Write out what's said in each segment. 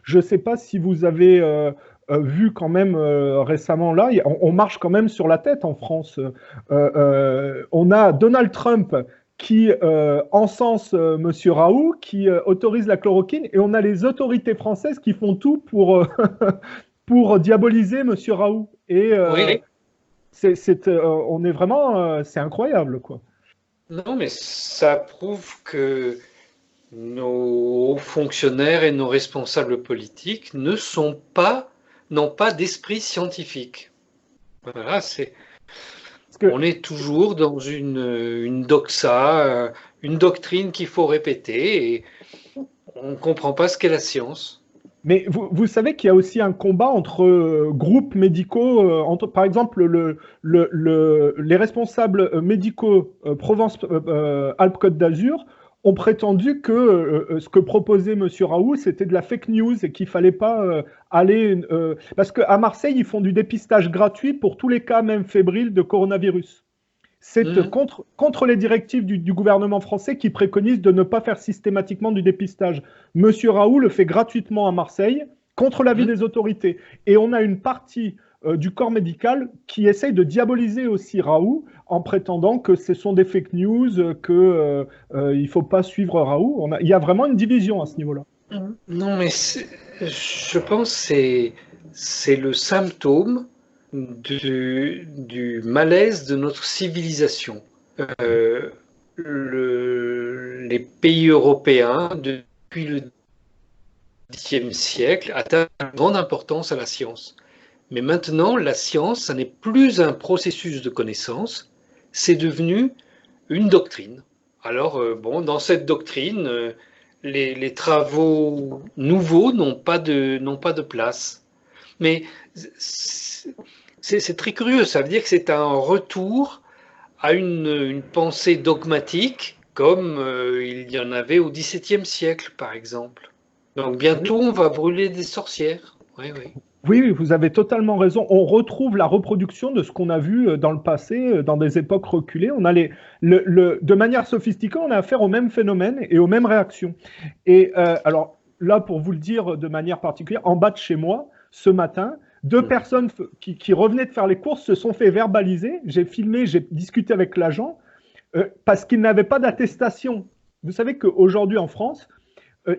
Je ne sais pas si vous avez vu quand même récemment, là, on marche quand même sur la tête en France. On a Donald Trump qui encense Monsieur Raoult, qui autorise la chloroquine, et on a les autorités françaises qui font tout pour, pour diaboliser Monsieur Raoult. Et Oui, on est vraiment, c'est incroyable, quoi. non, mais ça prouve que nos hauts fonctionnaires et nos responsables politiques n'ont pas d'esprit scientifique. Voilà, Parce que on est toujours dans une doxa, une doctrine qu'il faut répéter et on ne comprend pas ce qu'est la science. Mais vous savez qu'il y a aussi un combat entre groupes médicaux, entre, par exemple, les responsables médicaux Provence-Alpes-Côte d'Azur ont prétendu que ce que proposait M. Raoult, c'était de la fake news et qu'il ne fallait pas aller... parce qu'à Marseille, ils font du dépistage gratuit pour tous les cas, même fébriles, de coronavirus. C'est Mhm, contre les directives du gouvernement français qui préconise de ne pas faire systématiquement du dépistage. Monsieur Raoult le fait gratuitement à Marseille, contre l'avis mhm. des autorités. Et on a une partie du corps médical qui essaye de diaboliser aussi Raoult en prétendant que ce sont des fake news, qu'il ne faut pas suivre Raoult. Il y a vraiment une division à ce niveau-là. Non, mais je pense que c'est le symptôme du malaise de notre civilisation. Euh, les pays européens, depuis le Xe siècle, attachent une grande importance à la science. Mais maintenant, la science, ça n'est plus un processus de connaissance, c'est devenu une doctrine. Alors, bon, dans cette doctrine, les travaux nouveaux n'ont pas de place. Mais c'est très curieux, ça veut dire que c'est un retour à une pensée dogmatique comme il y en avait au XVIIe siècle, par exemple. Donc Oui. bientôt, on va brûler des sorcières. Oui, oui. Oui, oui, vous avez totalement raison. On retrouve la reproduction de ce qu'on a vu dans le passé, dans des époques reculées. On a de manière sophistiquée, on a affaire au même phénomène et aux mêmes réactions. Et alors là, pour vous le dire de manière particulière, en bas de chez moi, ce matin, deux Mhm. personnes qui revenaient de faire les courses se sont fait verbaliser. J'ai filmé, j'ai discuté avec l'agent parce qu'ils n'avaient pas d'attestation. Vous savez qu'aujourd'hui en France,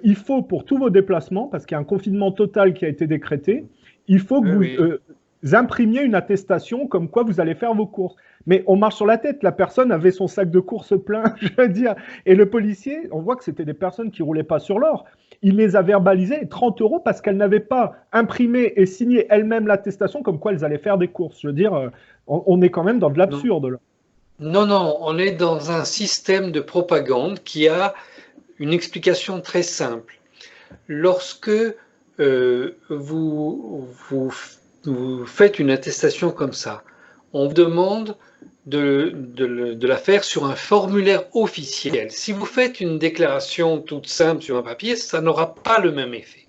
il faut pour tous vos déplacements, parce qu'il y a un confinement total qui a été décrété, il faut que Oui, vous oui. imprimiez une attestation comme quoi vous allez faire vos courses. Mais on marche sur la tête. La personne avait son sac de courses plein, je veux dire. Et le policier, on voit que c'était des personnes qui roulaient pas sur l'or. Il les a verbalisées 30 euros parce qu'elles n'avaient pas imprimé et signé elles-mêmes l'attestation comme quoi elles allaient faire des courses. Je veux dire, on est quand même dans de Non. l'absurde là. Non, non, on est dans un système de propagande qui a une explication très simple. Lorsque vous faites une attestation comme ça, on vous demande de la faire sur un formulaire officiel. Si vous faites une déclaration toute simple sur un papier, ça n'aura pas le même effet.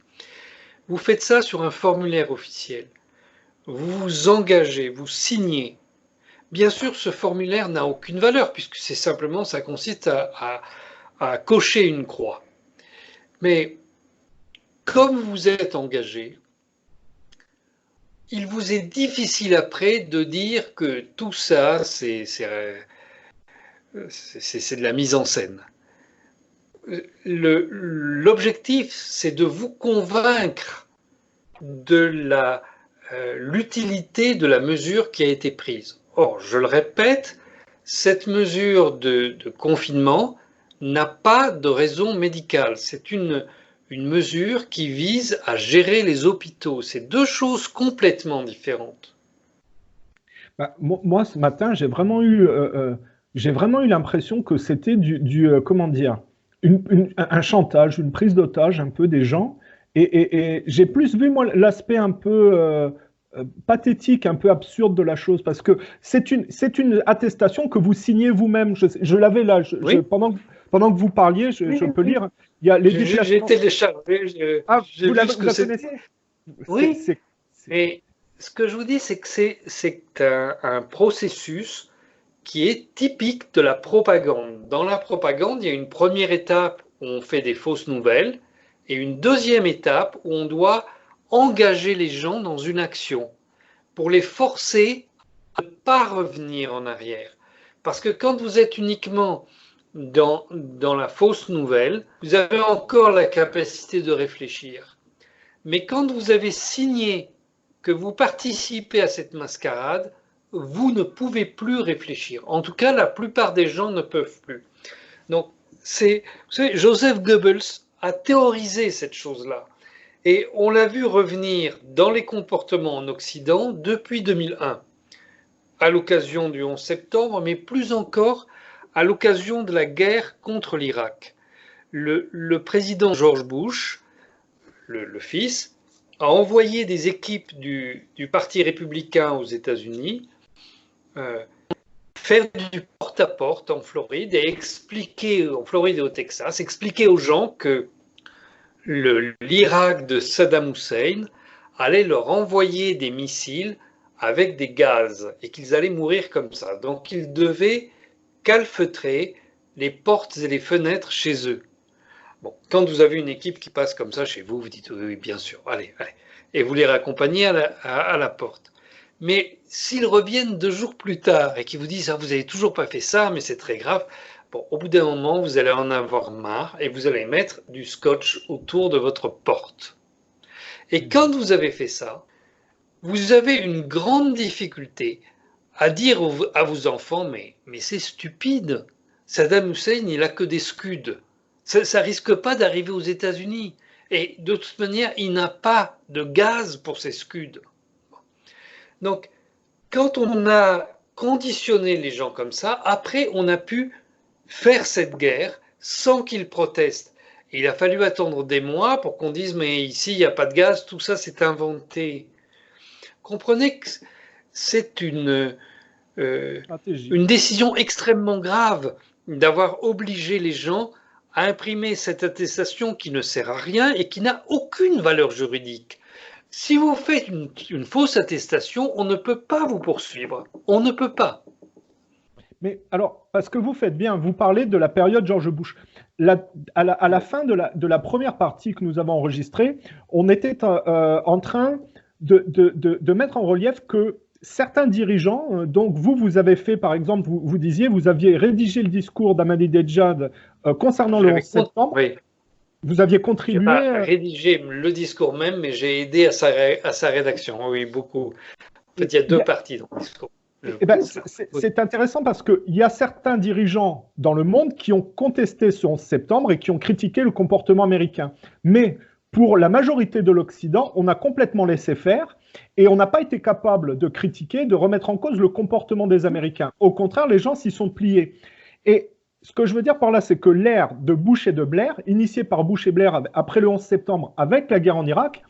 Vous faites ça sur un formulaire officiel. Vous vous engagez, vous signez. Bien sûr, ce formulaire n'a aucune valeur puisque c'est simplement, ça consiste à cocher une croix. Mais comme vous êtes engagé, il vous est difficile après de dire que tout ça, c'est de la mise en scène. L'objectif, c'est de vous convaincre de l'utilité de la mesure qui a été prise. Or, je le répète, cette mesure de confinement n'a pas de raison médicale. C'est une mesure qui vise à gérer les hôpitaux. C'est deux choses complètement différentes. Bah, moi, ce matin, j'ai vraiment eu l'impression que c'était comment dire, un chantage, une prise d'otage un peu des gens. Et j'ai plus vu, moi, l'aspect un peu pathétique, un peu absurde de la chose, parce que c'est une attestation que vous signez vous-même. Je l'avais là, Oui, pendant que vous parliez, oui, je peux oui. lire. Il y a les J'ai déplacements. téléchargé, Ah, j'ai vu ce vous que la c'était. connaissez? C'est, Oui, c'est- c'est- mais ce que je vous dis, c'est que c'est un processus qui est typique de la propagande. Dans la propagande, il y a une première étape où on fait des fausses nouvelles, Et une deuxième étape où on doit engager les gens dans une action pour les forcer à ne pas revenir en arrière. Parce que quand vous êtes uniquement dans la fausse nouvelle, vous avez encore la capacité de réfléchir. Mais quand vous avez signé que vous participez à cette mascarade, vous ne pouvez plus réfléchir. En tout cas, la plupart des gens ne peuvent plus. Donc, vous savez, Joseph Goebbels a théorisé cette chose-là. Et on l'a vu revenir dans les comportements en Occident depuis 2001, à l'occasion du 11 septembre, mais plus encore à l'occasion de la guerre contre l'Irak. Le président George Bush, le fils, a envoyé des équipes du Parti républicain aux États-Unis faire du porte-à-porte en Floride et expliquer, en Floride et au Texas, expliquer aux gens que l'Irak de Saddam Hussein allait leur envoyer des missiles avec des gaz et qu'ils allaient mourir comme ça. Donc ils devaient calfeutrer les portes et les fenêtres chez eux. Bon, quand vous avez une équipe qui passe comme ça chez vous, vous dites oui, bien sûr, allez, allez. Et vous les raccompagnez à la porte. Mais s'ils reviennent 2 jours plus tard et qu'ils vous disent ah, vous n'avez toujours pas fait ça, mais c'est très grave, bon, au bout d'un moment, vous allez en avoir marre et vous allez mettre du scotch autour de votre porte. Et quand vous avez fait ça, vous avez une grande difficulté à dire à vos enfants mais c'est stupide, Saddam Hussein, il n'a que des Scuds. Ça risque pas d'arriver aux États-Unis. Et de toute manière, il n'a pas de gaz pour ses Scuds. Donc, quand on a conditionné les gens comme ça, après, on a pu faire cette guerre sans qu'ils protestent. Et il a fallu attendre des mois pour qu'on dise mais ici, il n'y a pas de gaz, tout ça, c'est inventé. Comprenez que c'est une décision extrêmement grave d'avoir obligé les gens à imprimer cette attestation qui ne sert à rien et qui n'a aucune valeur juridique. Si vous faites une fausse attestation, on ne peut pas vous poursuivre. On ne peut pas. Mais alors, parce que vous faites bien, vous parlez de la période George Bush. À la fin de la première partie que nous avons enregistrée, on était en train de mettre en relief que certains dirigeants, donc vous avez fait, par exemple, vous disiez, vous aviez rédigé le discours d'Ahmadinejad concernant le 11 septembre. Oui. Vous aviez contribué. Je n'ai pas rédigé le discours même, mais j'ai aidé à sa rédaction. Oui, beaucoup. En fait, il y a 2 parties dans le discours. C'est intéressant parce qu'il y a certains dirigeants dans le monde qui ont contesté ce 11 septembre et qui ont critiqué le comportement américain. Mais pour la majorité de l'Occident, on a complètement laissé faire et on n'a pas été capable de critiquer, de remettre en cause le comportement des Américains. Au contraire, les gens s'y sont pliés. Et ce que je veux dire par là, c'est que l'ère de Bush et de Blair, initiée par Bush et Blair après le 11 septembre avec la guerre en Irak,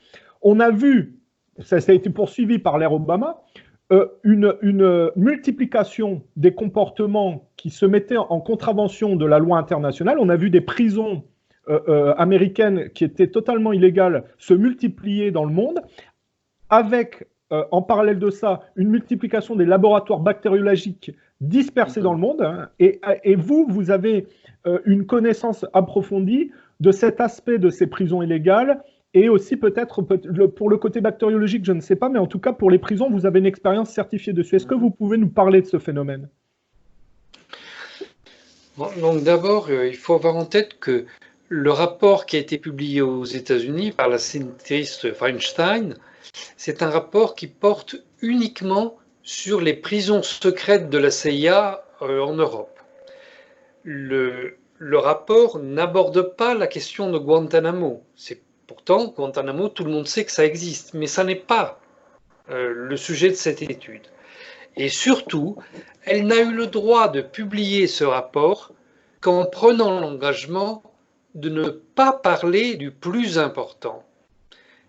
on a vu, ça a été poursuivi par l'ère Obama, une multiplication des comportements qui se mettaient en contravention de la loi internationale. On a vu des prisons américaines qui étaient totalement illégales se multiplier dans le monde, avec, en parallèle de ça, une multiplication des laboratoires bactériologiques dispersés dans le monde. Hein, et vous avez une connaissance approfondie de cet aspect de ces prisons illégales. Et aussi peut-être pour le côté bactériologique, je ne sais pas, mais en tout cas pour les prisons, vous avez une expérience certifiée dessus. Est-ce que vous pouvez nous parler de ce phénomène? Bon, donc d'abord, il faut avoir en tête que le rapport qui a été publié aux États-Unis par la sénatrice Feinstein, c'est un rapport qui porte uniquement sur les prisons secrètes de la CIA en Europe. Le rapport n'aborde pas la question de Guantanamo. Pourtant, Guantanamo, tout le monde sait que ça existe, mais ça n'est pas le sujet de cette étude. Et surtout, elle n'a eu le droit de publier ce rapport qu'en prenant l'engagement de ne pas parler du plus important,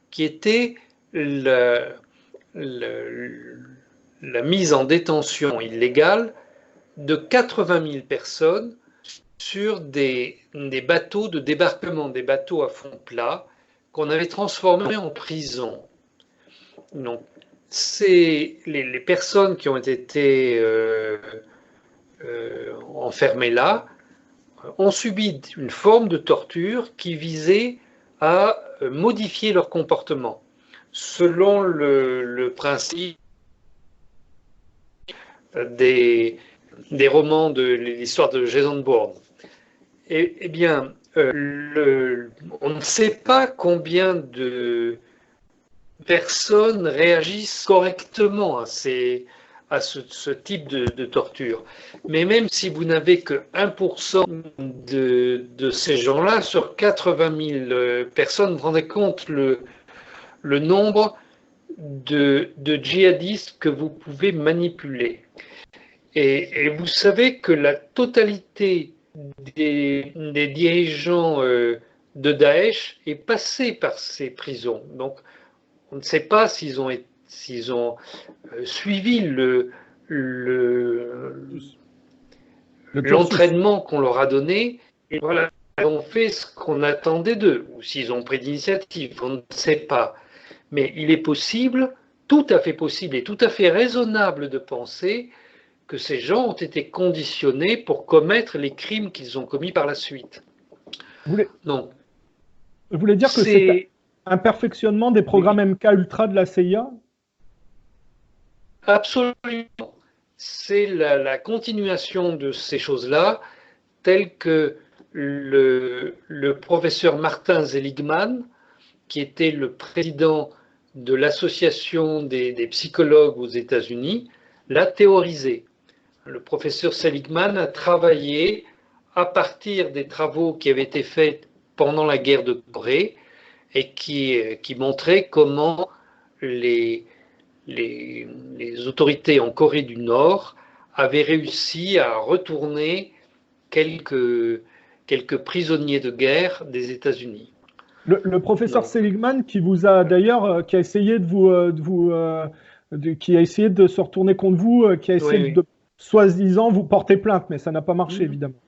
qui était la mise en détention illégale de 80 000 personnes sur des bateaux de débarquement, des bateaux à fond plat, qu'on avait transformé en prison. Donc, les personnes qui ont été enfermées là ont subi une forme de torture qui visait à modifier leur comportement selon le principe des romans de l'histoire de Jason Bourne. Eh bien, on ne sait pas combien de personnes réagissent correctement à ce type de torture. Mais même si vous n'avez que 1% de ces gens-là, sur 80 000 personnes, vous vous rendez compte le nombre de djihadistes que vous pouvez manipuler. Et vous savez que la totalité des dirigeants de Daesh est passée par ces prisons. Donc, on ne sait pas s'ils ont suivi l'entraînement qu'on leur a donné, et voilà, ils ont fait ce qu'on attendait d'eux, ou s'ils ont pris d'initiative, on ne sait pas. Mais il est possible, tout à fait possible et tout à fait raisonnable de penser que ces gens ont été conditionnés pour commettre les crimes qu'ils ont commis par la suite. Vous voulez dire que c'est un perfectionnement des programmes MK-Ultra de la CIA? Absolument. C'est la continuation de ces choses-là, telles que le professeur Martin Seligman, qui était le président de l'association des psychologues aux États-Unis, l'a théorisé. Le professeur Seligman a travaillé à partir des travaux qui avaient été faits pendant la guerre de Corée et qui montraient comment les autorités en Corée du Nord avaient réussi à retourner quelques prisonniers de guerre des États-Unis. Le professeur Seligman qui vous a d'ailleurs, qui a essayé qui a essayé de se retourner contre vous, qui a essayé de soi-disant vous porter plainte, mais ça n'a pas marché évidemment.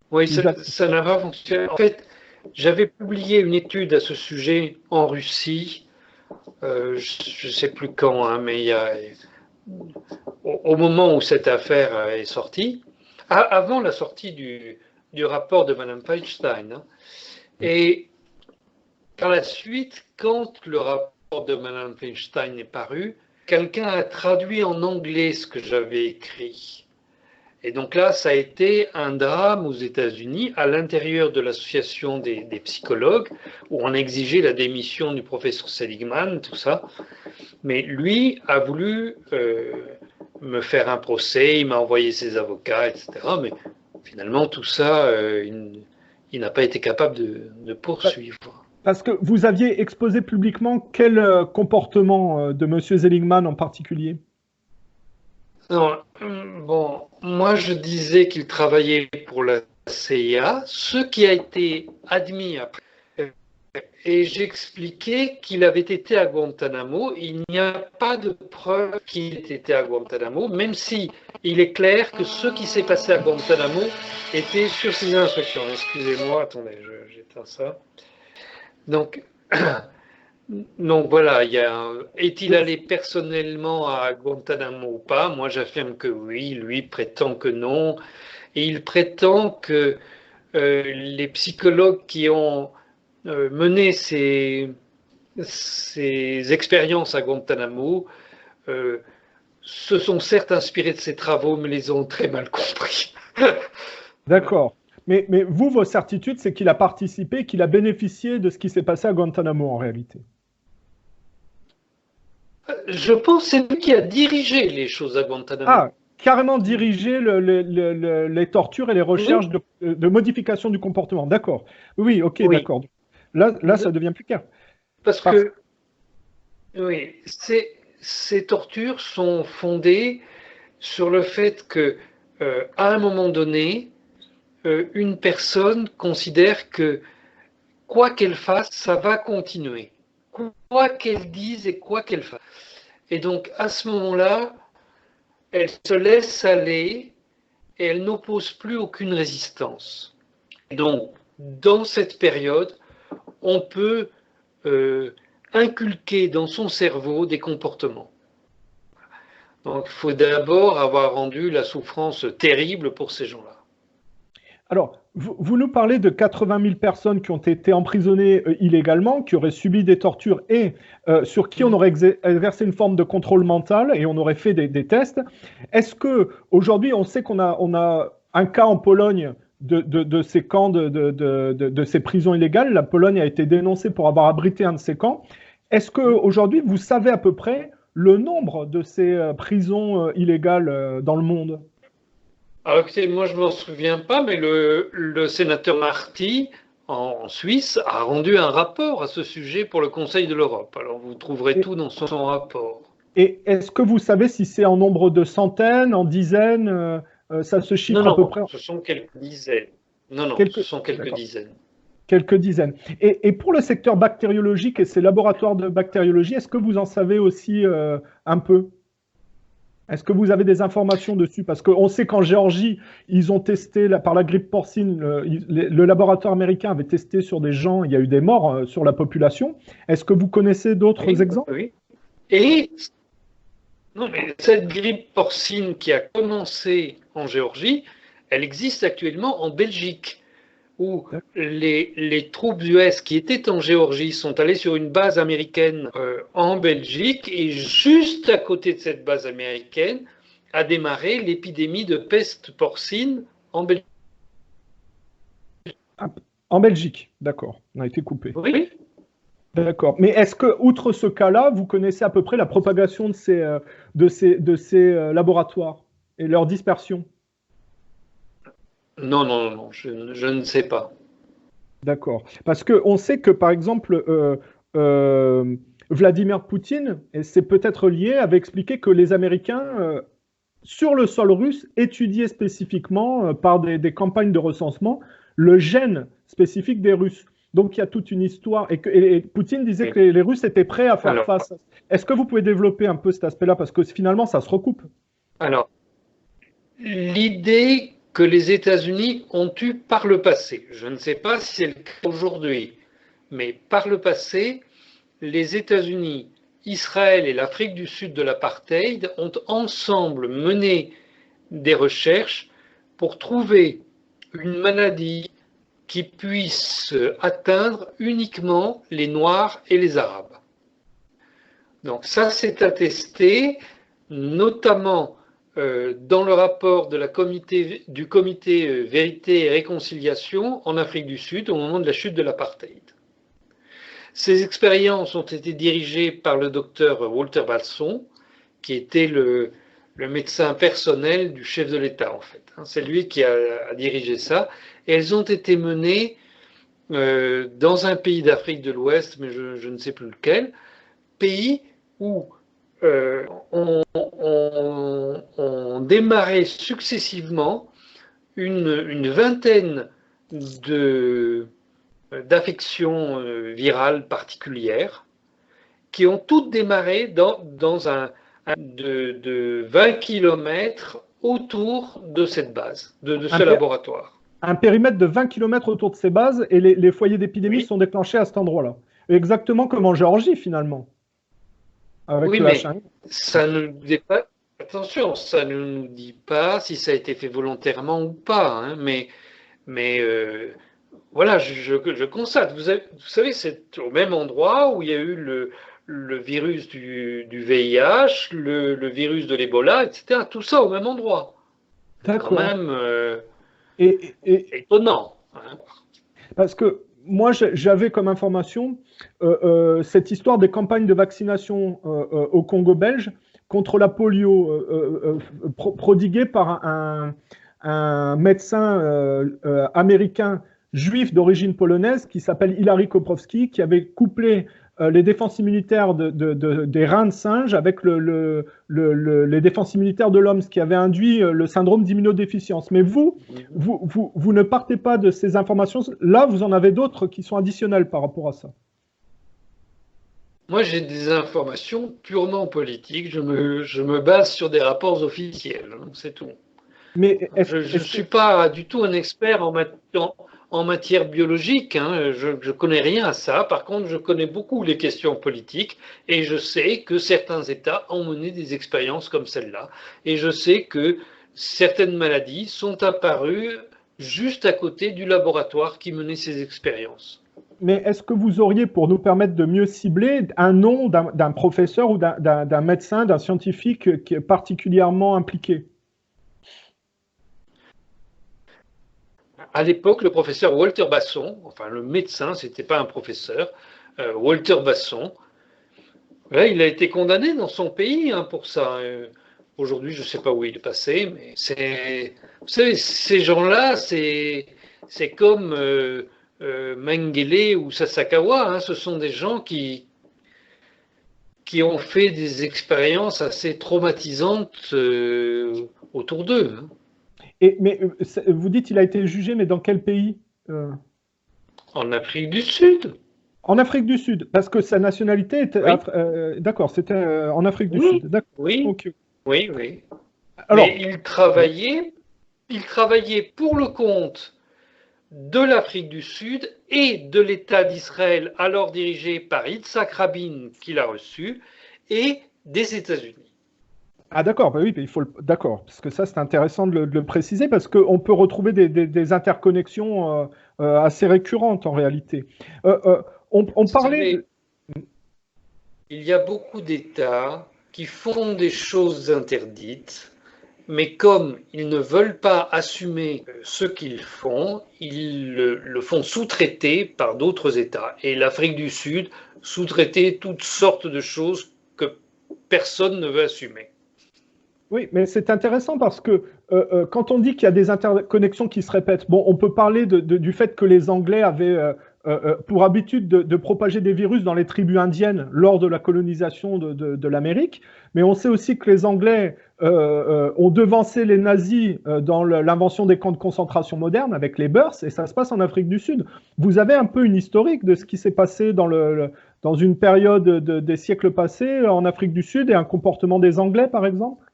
Oui, ça n'a pas fonctionné. En fait, j'avais publié une étude à ce sujet en Russie, je ne sais plus quand, hein, mais au moment où cette affaire est sortie, avant la sortie du rapport de Mme Feinstein. Hein. Et par la suite, quand le rapport de Mme Feinstein est paru, quelqu'un a traduit en anglais ce que j'avais écrit. Et donc là, ça a été un drame aux États-Unis, à l'intérieur de l'association des psychologues, où on exigeait la démission du professeur Seligman, tout ça. Mais lui a voulu me faire un procès, il m'a envoyé ses avocats, etc. Mais finalement, tout ça, il n'a pas été capable de poursuivre. Parce que vous aviez exposé publiquement quel comportement de M. Seligman en particulier? Non, bon, moi je disais qu'il travaillait pour la CIA, ce qui a été admis après. Et j'expliquais qu'il avait été à Guantanamo. Il n'y a pas de preuve qu'il ait été à Guantanamo, même si il est clair que ce qui s'est passé à Guantanamo était sur ses instructions. Excusez-moi, attendez, j'éteins ça. Donc voilà, est-il allé personnellement à Guantanamo ou pas? Moi j'affirme que oui, lui prétend que non. Et il prétend que les psychologues qui ont mené ces expériences à Guantanamo se sont certes inspirés de ces travaux, mais les ont très mal compris. D'accord. Mais vous, vos certitudes, c'est qu'il a participé, qu'il a bénéficié de ce qui s'est passé à Guantanamo en réalité? Je pense que c'est lui qui a dirigé les choses à Guantanamo. Ah, carrément dirigé les tortures et les recherches de modification du comportement. D'accord. Oui, ok, oui. D'accord. Là, ça devient plus clair. Parce que, oui, ces tortures sont fondées sur le fait que, à un moment donné, une personne considère que quoi qu'elle fasse, ça va continuer. Quoi qu'elle dise et quoi qu'elle fasse. Et donc, à ce moment-là, elle se laisse aller et elle n'oppose plus aucune résistance. Donc, dans cette période, on peut inculquer dans son cerveau des comportements. Donc, il faut d'abord avoir rendu la souffrance terrible pour ces gens-là. Alors, vous nous parlez de 80 000 personnes qui ont été emprisonnées illégalement, qui auraient subi des tortures et sur qui on aurait exercé une forme de contrôle mental et on aurait fait des tests. Est-ce que aujourd'hui, on sait on a un cas en Pologne de ces camps, de ces prisons illégales. La Pologne a été dénoncée pour avoir abrité un de ces camps. Est-ce qu'aujourd'hui, vous savez à peu près le nombre de ces prisons illégales dans le monde? Alors écoutez, moi je ne m'en souviens pas, mais le sénateur Marty en Suisse a rendu un rapport à ce sujet pour le Conseil de l'Europe. Alors vous trouverez tout dans son rapport. Et est-ce que vous savez si c'est en nombre de centaines, en dizaines, ça se chiffre à peu près? Non, ce sont quelques dizaines. Non, ce sont quelques dizaines. Quelques dizaines. Et pour le secteur bactériologique et ces laboratoires de bactériologie, est-ce que vous en savez aussi un peu? Est-ce que vous avez des informations dessus? Parce qu'on sait qu'en Géorgie, ils ont testé par la grippe porcine, le laboratoire américain avait testé sur des gens, il y a eu des morts sur la population. Est-ce que vous connaissez d'autres exemples? Oui. Et non, mais cette grippe porcine qui a commencé en Géorgie, elle existe actuellement en Belgique, où les troupes US qui étaient en Géorgie sont allées sur une base américaine en Belgique, et juste à côté de cette base américaine a démarré l'épidémie de peste porcine en Belgique. En Belgique, d'accord, on a été coupé. Oui. D'accord. Mais est-ce que, outre ce cas-là, vous connaissez à peu près la propagation de ces laboratoires et leur dispersion? Non, je ne sais pas. D'accord. Parce qu'on sait que, par exemple, Vladimir Poutine, et c'est peut-être lié, avait expliqué que les Américains, sur le sol russe, étudiaient spécifiquement, par des campagnes de recensement, le gène spécifique des Russes. Donc, il y a toute une histoire. Et Poutine disait que les Russes étaient prêts à faire face. Est-ce que vous pouvez développer un peu cet aspect-là? Parce que finalement, ça se recoupe. Alors, l'idée que les États-Unis ont eue par le passé, je ne sais pas si c'est le cas aujourd'hui, mais par le passé, les États-Unis, Israël et l'Afrique du Sud de l'apartheid ont ensemble mené des recherches pour trouver une maladie qui puisse atteindre uniquement les Noirs et les Arabes. Donc ça, c'est attesté, notamment dans le rapport du comité Vérité et Réconciliation en Afrique du Sud au moment de la chute de l'apartheid. Ces expériences ont été dirigées par le docteur Walter Balson, qui était le médecin personnel du chef de l'État, en fait. C'est lui qui a dirigé ça. Et elles ont été menées dans un pays d'Afrique de l'Ouest, mais je ne sais plus lequel, pays où on démarrait successivement une vingtaine d'affections virales particulières qui ont toutes démarré dans de 20 km autour de cette base, de ce laboratoire. Un périmètre de 20 km autour de ces bases et les foyers d'épidémie sont déclenchés à cet endroit-là. Exactement comme en Géorgie, finalement. Avec oui, mais ça ne dit pas. Attention, ça ne nous dit pas si ça a été fait volontairement ou pas. Hein, mais voilà, je constate. Vous savez, c'est au même endroit où il y a eu le virus du VIH, le virus de l'Ebola, etc. Tout ça au même endroit. D'accord. Quand même étonnant. Hein. Parce que moi, j'avais comme information cette histoire des campagnes de vaccination au Congo belge contre la polio prodiguée par un médecin américain juif d'origine polonaise qui s'appelle Hilary Koprowski, qui avait couplé les défenses immunitaires des reins de singe avec les défenses immunitaires de l'homme, ce qui avait induit le syndrome d'immunodéficience. Mais vous ne partez pas de ces informations. Là, vous en avez d'autres qui sont additionnelles par rapport à ça. Moi, j'ai des informations purement politiques. Je me base sur des rapports officiels, c'est tout. Mais je ne suis pas du tout un expert en matière biologique, hein. Je ne connais rien à ça. Par contre, je connais beaucoup les questions politiques et je sais que certains États ont mené des expériences comme celle-là. Et je sais que certaines maladies sont apparues juste à côté du laboratoire qui menait ces expériences. Mais est-ce que vous auriez, pour nous permettre de mieux cibler, un nom d'un professeur ou d'un médecin, d'un scientifique qui est particulièrement impliqué? À l'époque, le professeur Walter Basson, enfin le médecin, c'était pas un professeur, Walter Basson, là, il a été condamné dans son pays pour ça. Aujourd'hui, je ne sais pas où il est passé, mais vous savez, ces gens-là, c'est comme Mengele ou Sasakawa, hein, ce sont des gens qui ont fait des expériences assez traumatisantes autour d'eux. Hein. Mais vous dites qu'il a été jugé, mais dans quel pays? En Afrique du Sud. En Afrique du Sud, parce que sa nationalité était... Oui. D'accord, c'était en Afrique du Oui, Sud. D'accord. oui, Okay. oui, oui. Alors, mais il travaillait pour le compte de l'Afrique du Sud et de l'État d'Israël, alors dirigé par Yitzhak Rabin, qu'il a reçu, et des États-Unis. ah d'accord, bah oui, il faut d'accord, parce que ça c'est intéressant de le préciser, parce qu'on peut retrouver des interconnexions assez récurrentes en réalité. On parlait de... Il y a beaucoup d'États qui font des choses interdites, mais comme ils ne veulent pas assumer ce qu'ils font, ils le font sous-traiter par d'autres États. Et l'Afrique du Sud sous-traitait toutes sortes de choses que personne ne veut assumer. Oui, mais c'est intéressant parce que quand on dit qu'il y a des interconnexions qui se répètent, bon, on peut parler du fait que les Anglais avaient pour habitude de propager des virus dans les tribus indiennes lors de la colonisation de l'Amérique, mais on sait aussi que les Anglais ont devancé les nazis dans l'invention des camps de concentration modernes avec les Boers, et ça se passe en Afrique du Sud. Vous avez un peu une historique de ce qui s'est passé dans une période des siècles passés en Afrique du Sud et un comportement des Anglais, par exemple?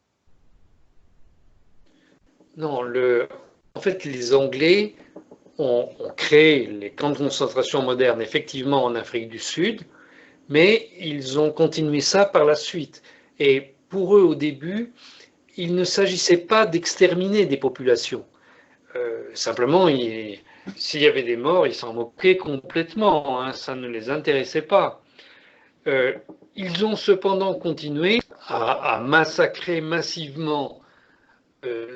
Non, en fait, les Anglais ont créé les camps de concentration modernes, effectivement, en Afrique du Sud, mais ils ont continué ça par la suite. Et pour eux, au début, il ne s'agissait pas d'exterminer des populations. Simplement, s'il y avait des morts, ils s'en moquaient complètement, hein, ça ne les intéressait pas. Ils ont cependant continué à massacrer massivement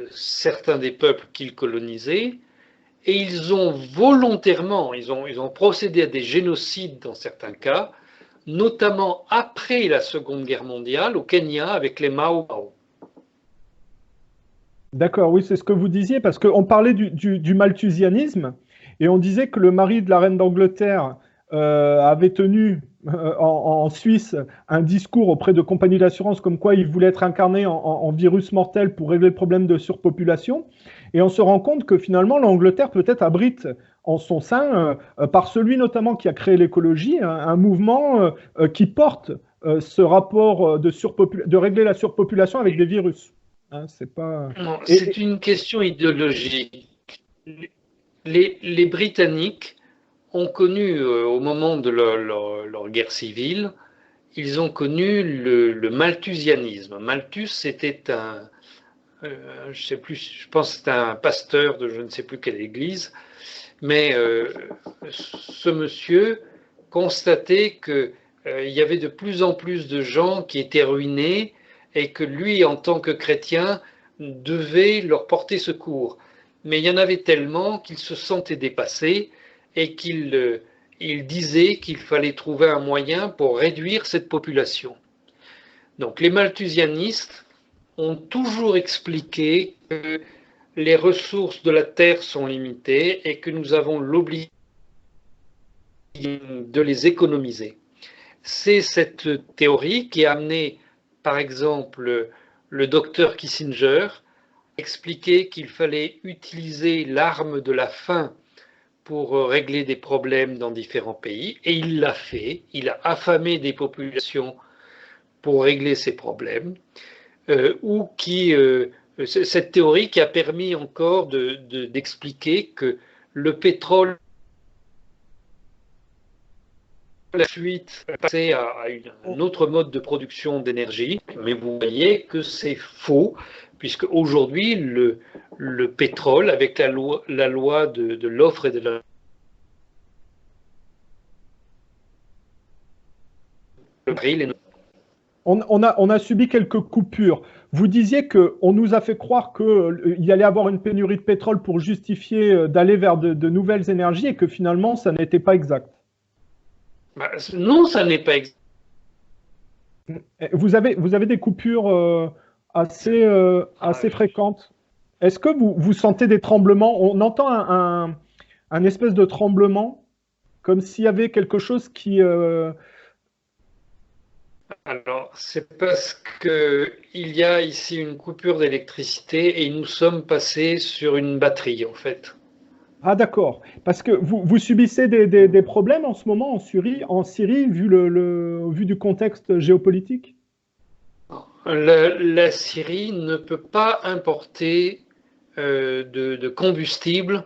certains des peuples qu'ils colonisaient, et ils ont volontairement, ils ont procédé à des génocides dans certains cas, notamment après la Seconde Guerre mondiale au Kenya avec les Mau Mau. D'accord, oui, c'est ce que vous disiez, parce qu'on parlait du malthusianisme, et on disait que le mari de la reine d'Angleterre avait tenu en Suisse un discours auprès de compagnies d'assurance comme quoi il voulait être incarné en virus mortel pour régler le problème de surpopulation. Et on se rend compte que finalement l'Angleterre peut-être abrite en son sein, par celui notamment qui a créé l'écologie, un mouvement qui porte ce rapport de régler la surpopulation avec des virus. Hein, c'est pas... C'est une question idéologique. Les Britanniques ont connu, au moment de leur guerre civile, ils ont connu le malthusianisme. Malthus, c'était je sais plus, je pense que c'était un pasteur de je ne sais plus quelle église, mais ce monsieur constatait qu'il y avait de plus en plus de gens qui étaient ruinés et que lui, en tant que chrétien, devait leur porter secours. Mais il y en avait tellement qu'il se sentait dépassé et qu'il disait qu'il fallait trouver un moyen pour réduire cette population. Donc les malthusianistes ont toujours expliqué que les ressources de la Terre sont limitées et que nous avons l'obligation de les économiser. C'est cette théorie qui a amené, par exemple, le docteur Kissinger à expliquer qu'il fallait utiliser l'arme de la faim pour régler des problèmes dans différents pays, et il l'a fait. Il a affamé des populations pour régler ces problèmes, cette théorie qui a permis encore d'expliquer que le pétrole, la suite passer à un autre mode de production d'énergie, mais vous voyez que c'est faux, puisque aujourd'hui, le pétrole, avec la loi de l'offre et de la on a subi quelques coupures. Vous disiez qu'on nous a fait croire qu'il allait avoir une pénurie de pétrole pour justifier d'aller vers de nouvelles énergies et que finalement, ça n'était pas exact. Bah, non, ça n'est pas exact. Vous avez des coupures assez fréquentes. Est-ce que vous sentez des tremblements? On entend un espèce de tremblement, comme s'il y avait quelque chose qui... Alors, c'est parce qu'il y a ici une coupure d'électricité et nous sommes passés sur une batterie, en fait. Ah d'accord, parce que vous subissez des problèmes en ce moment en Syrie vu du contexte géopolitique? La Syrie ne peut pas importer de combustible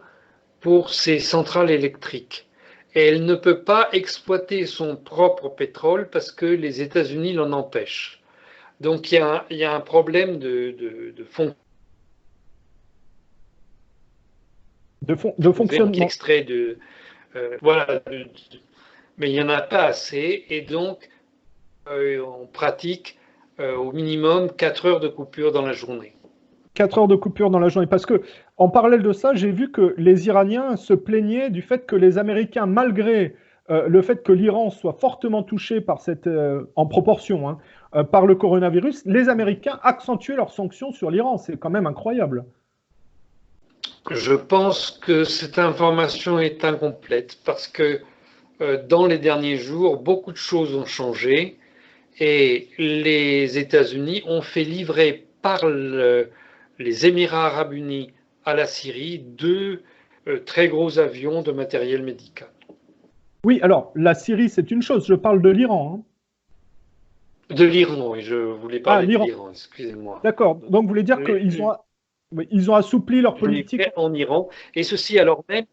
pour ses centrales électriques. Et elle ne peut pas exploiter son propre pétrole parce que les États-Unis l'en empêchent. Donc il y a un problème de fonctionnement. extrait voilà, mais il n'y en a pas assez. Et donc on pratique au minimum 4 heures de coupure dans la journée. 4 heures de coupure dans la journée. Parce que, en parallèle de ça, j'ai vu que les Iraniens se plaignaient du fait que les Américains, malgré le fait que l'Iran soit fortement touché par en proportion, hein, par le coronavirus, les Américains accentuaient leurs sanctions sur l'Iran. C'est quand même incroyable. Je pense que cette information est incomplète parce que dans les derniers jours, beaucoup de choses ont changé et les États-Unis ont fait livrer par les Émirats arabes unis à la Syrie 2 très gros avions de matériel médical. Oui, alors, la Syrie, c'est une chose. Je parle de l'Iran. Hein. De l'Iran, oui, je voulais parler de l'Iran, excusez-moi. D'accord, donc vous voulez dire qu'ils ont assoupli leur politique en Iran, et ceci alors même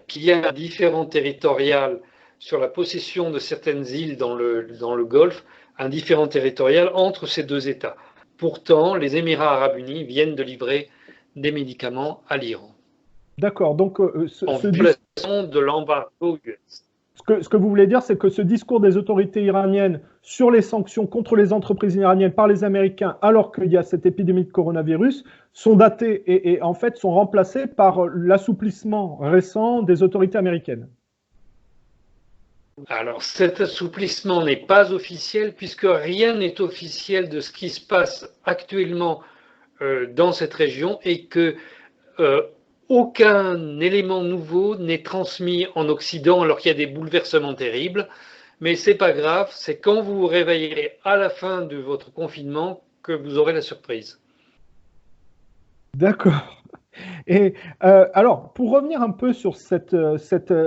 qu'il y a un différend territorial sur la possession de certaines îles dans le Golfe, un différend territorial entre ces deux États. Pourtant, les Émirats arabes unis viennent de livrer des médicaments à l'Iran. D'accord, donc en violation de l'embargo US. Ce que vous voulez dire, c'est que ce discours des autorités iraniennes sur les sanctions contre les entreprises iraniennes par les Américains, alors qu'il y a cette épidémie de coronavirus, sont datés et en fait sont remplacés par l'assouplissement récent des autorités américaines. Alors cet assouplissement n'est pas officiel puisque rien n'est officiel de ce qui se passe actuellement dans cette région et que aucun élément nouveau n'est transmis en Occident alors qu'il y a des bouleversements terribles. Mais c'est pas grave, c'est quand vous vous réveillerez à la fin de votre confinement que vous aurez la surprise. D'accord. Et alors, pour revenir un peu sur cet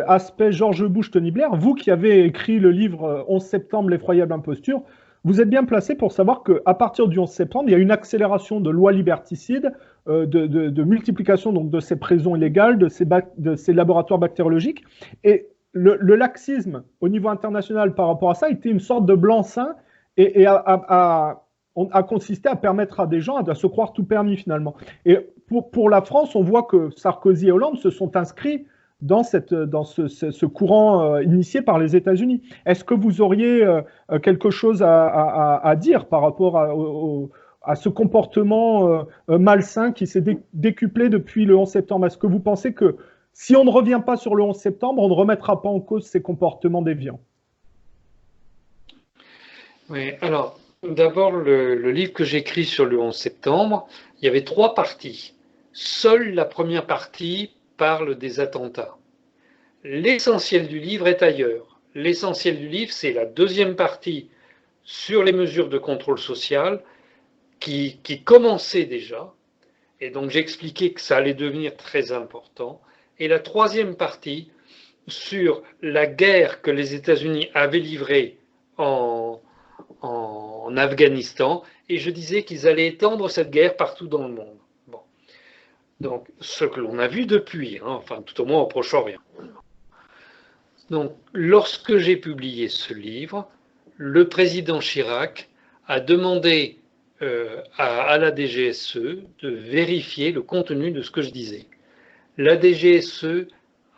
aspect George Bush, Tony Blair, vous qui avez écrit le livre 11 septembre, l'effroyable imposture, vous êtes bien placé pour savoir qu'à partir du 11 septembre, il y a une accélération de lois liberticides, de multiplication donc, de ces prisons illégales, de ces laboratoires bactériologiques. Et le laxisme au niveau international par rapport à ça était une sorte de blanc-seing et a consisté à permettre à des gens de se croire tout permis finalement. Et pour la France, on voit que Sarkozy et Hollande se sont inscrits dans ce courant initié par les États-Unis. Est-ce que vous auriez quelque chose à dire par rapport à ce comportement malsain qui s'est décuplé depuis le 11 septembre? Est-ce que vous pensez que si on ne revient pas sur le 11 septembre, on ne remettra pas en cause ces comportements déviants? Oui, alors, d'abord, le livre que j'écris sur le 11 septembre, il y avait 3 parties. Seule la première partie parle des attentats. L'essentiel du livre est ailleurs. L'essentiel du livre, c'est la deuxième partie sur les mesures de contrôle social qui commençaient déjà. Et donc, j'expliquais que ça allait devenir très important. Et la troisième partie sur la guerre que les États-Unis avaient livrée en Afghanistan, et je disais qu'ils allaient étendre cette guerre partout dans le monde. Bon. Donc, ce que l'on a vu depuis, enfin tout au moins au Proche-Orient. Donc, lorsque j'ai publié ce livre, le président Chirac a demandé à la DGSE de vérifier le contenu de ce que je disais. La DGSE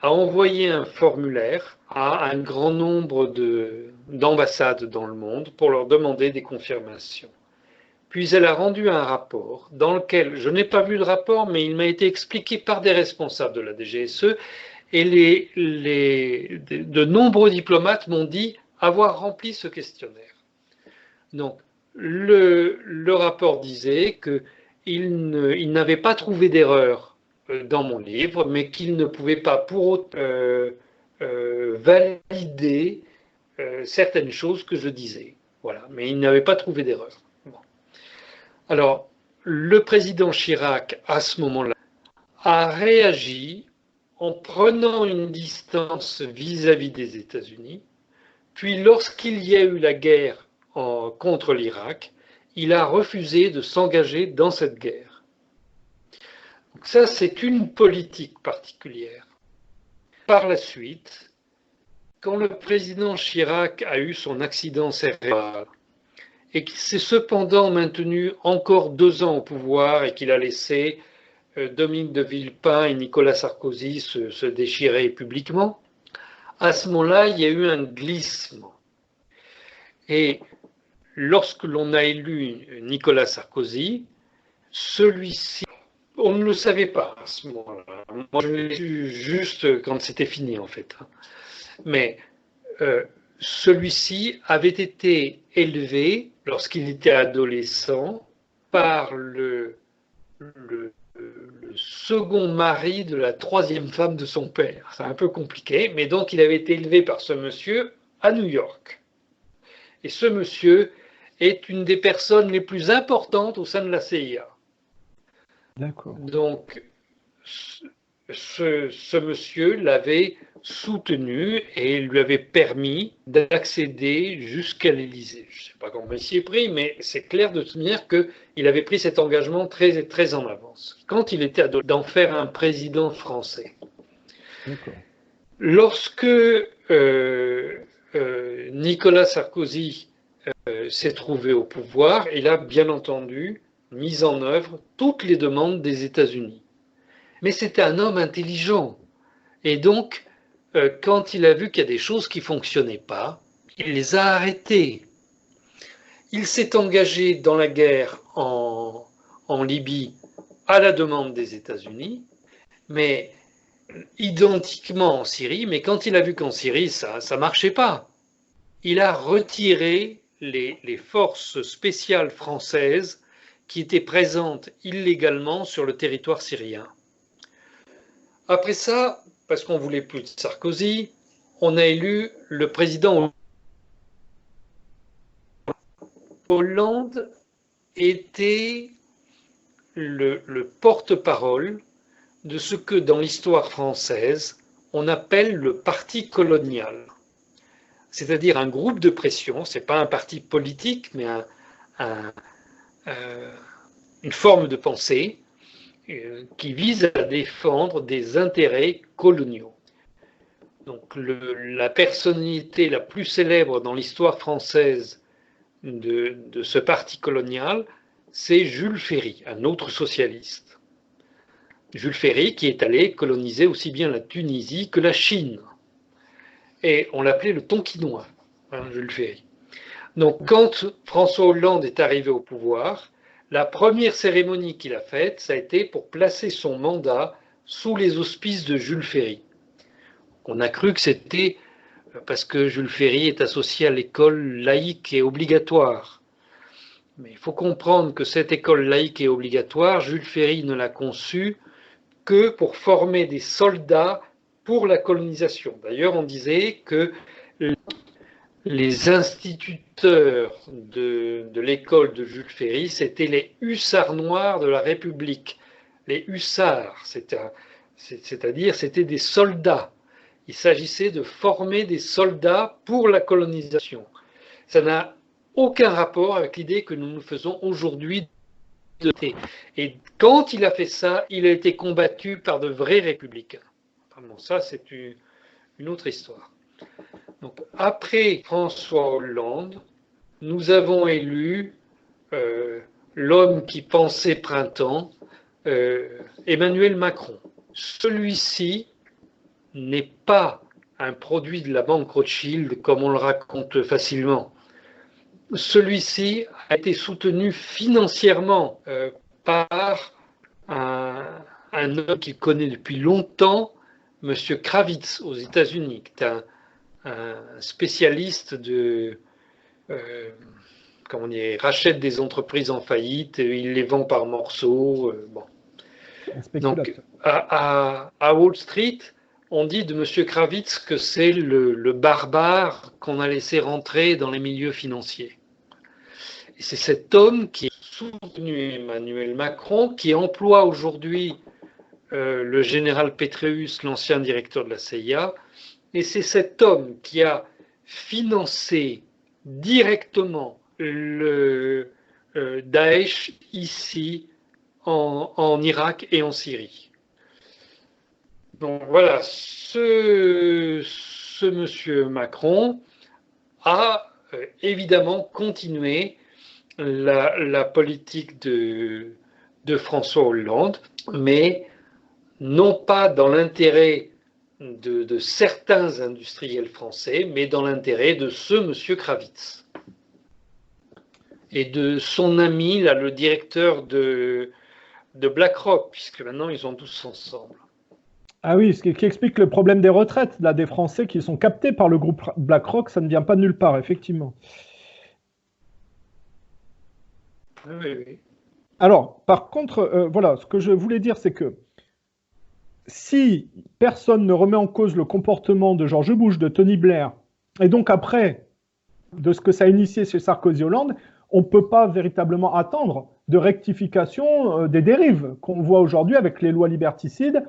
a envoyé un formulaire à un grand nombre d'ambassades dans le monde pour leur demander des confirmations. Puis elle a rendu un rapport dans lequel, je n'ai pas vu le rapport, mais il m'a été expliqué par des responsables de la DGSE, et de nombreux diplomates m'ont dit avoir rempli ce questionnaire. Donc, le rapport disait qu'il n'avait pas trouvé d'erreur dans mon livre, mais qu'il ne pouvait pas pour autant valider certaines choses que je disais. Voilà, mais il n'avait pas trouvé d'erreur. Bon. Alors, le président Chirac, à ce moment-là, a réagi en prenant une distance vis-à-vis des États-Unis. Puis, lorsqu'il y a eu la guerre contre l'Irak, il a refusé de s'engager dans cette guerre. Donc ça, c'est une politique particulière. Par la suite, quand le président Chirac a eu son accident cérébral et qu'il s'est cependant maintenu encore 2 ans au pouvoir et qu'il a laissé Dominique de Villepin et Nicolas Sarkozy se déchirer publiquement, à ce moment-là, il y a eu un glissement. Et lorsque l'on a élu Nicolas Sarkozy, celui-ci, on ne le savait pas à ce moment-là. Moi, je l'ai su juste quand c'était fini, en fait. Mais celui-ci avait été élevé, lorsqu'il était adolescent, par le second mari de la 3e femme de son père. C'est un peu compliqué, mais donc il avait été élevé par ce monsieur à New York. Et ce monsieur est une des personnes les plus importantes au sein de la CIA. D'accord. Donc, ce monsieur l'avait soutenu et lui avait permis d'accéder jusqu'à l'Élysée. Je ne sais pas comment il s'y est pris, mais c'est clair de toute manière qu'il avait pris cet engagement très, très en avance. Quand il était ado, d'en faire un président français. Lorsque Nicolas Sarkozy s'est trouvé au pouvoir, il a bien entendu mis en œuvre toutes les demandes des États-Unis. Mais c'était un homme intelligent. Et donc, quand il a vu qu'il y a des choses qui ne fonctionnaient pas, il les a arrêtées. Il s'est engagé dans la guerre en Libye à la demande des États-Unis, mais identiquement en Syrie. Mais quand il a vu qu'en Syrie, ça ne marchait pas, il a retiré les forces spéciales françaises qui étaient présentes illégalement sur le territoire syrien. Après ça, parce qu'on ne voulait plus de Sarkozy, on a élu le président Hollande était le porte-parole de ce que dans l'histoire française on appelle le parti colonial. C'est-à-dire un groupe de pression, ce n'est pas un parti politique, mais une forme de pensée qui vise à défendre des intérêts coloniaux. Donc la personnalité la plus célèbre dans l'histoire française de ce parti colonial, c'est Jules Ferry, un autre socialiste. Jules Ferry qui est allé coloniser aussi bien la Tunisie que la Chine. Et on l'appelait le Tonkinois, Jules Ferry. Donc quand François Hollande est arrivé au pouvoir, la première cérémonie qu'il a faite, ça a été pour placer son mandat sous les auspices de Jules Ferry. On a cru que c'était parce que Jules Ferry est associé à l'école laïque et obligatoire. Mais il faut comprendre que cette école laïque et obligatoire, Jules Ferry ne l'a conçue que pour former des soldats pour la colonisation. D'ailleurs, on disait que les instituteurs de l'école de Jules Ferry, c'était les hussards noirs de la République. Les hussards, c'est-à-dire c'était des soldats. Il s'agissait de former des soldats pour la colonisation. Ça n'a aucun rapport avec l'idée que nous faisons aujourd'hui. Et quand il a fait ça, il a été combattu par de vrais républicains. Bon, ça, c'est une autre histoire. Donc, après François Hollande, nous avons élu l'homme qui pensait printemps, Emmanuel Macron. Celui-ci n'est pas un produit de la banque Rothschild comme on le raconte facilement. Celui-ci a été soutenu financièrement par un homme qu'il connaît depuis longtemps, M. Kravitz, aux États-Unis, qui est un spécialiste de comment dire, rachète des entreprises en faillite, il les vend par morceaux. Bon. Donc, à Wall Street, on dit de M. Kravitz que c'est le barbare qu'on a laissé rentrer dans les milieux financiers. Et c'est cet homme qui a soutenu Emmanuel Macron, qui emploie aujourd'hui le général Petraeus, l'ancien directeur de la CIA, et c'est cet homme qui a financé directement le Daesh ici en Irak et en Syrie. Donc voilà, ce monsieur Macron a évidemment continué la politique de François Hollande, mais non pas dans l'intérêt de certains industriels français, mais dans l'intérêt de ce monsieur Kravitz et de son ami, là, le directeur de BlackRock, puisque maintenant ils sont tous ensemble. Ah oui, ce qui explique le problème des retraites, là, des Français qui sont captés par le groupe BlackRock, ça ne vient pas de nulle part, effectivement. Oui, oui. Alors, par contre, voilà, ce que je voulais dire, c'est que si personne ne remet en cause le comportement de George Bush, de Tony Blair, et donc après, de ce que ça a initié chez Sarkozy Hollande, on ne peut pas véritablement attendre de rectification des dérives qu'on voit aujourd'hui avec les lois liberticides.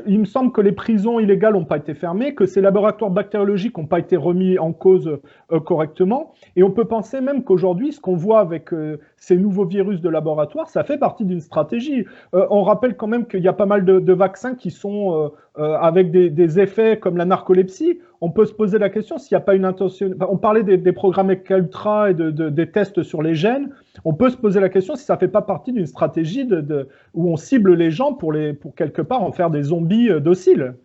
Il me semble que les prisons illégales n'ont pas été fermées, que ces laboratoires bactériologiques n'ont pas été remis en cause correctement. Et on peut penser même qu'aujourd'hui, ce qu'on voit avec ces nouveaux virus de laboratoire, ça fait partie d'une stratégie. On rappelle quand même qu'il y a pas mal de vaccins qui sont avec des effets comme la narcolepsie. On peut se poser la question s'il n'y a pas une intention. On parlait des programmes Ultra et des tests sur les gènes. On peut se poser la question si ça ne fait pas partie d'une stratégie où on cible les gens pour quelque part en faire des zombies dociles.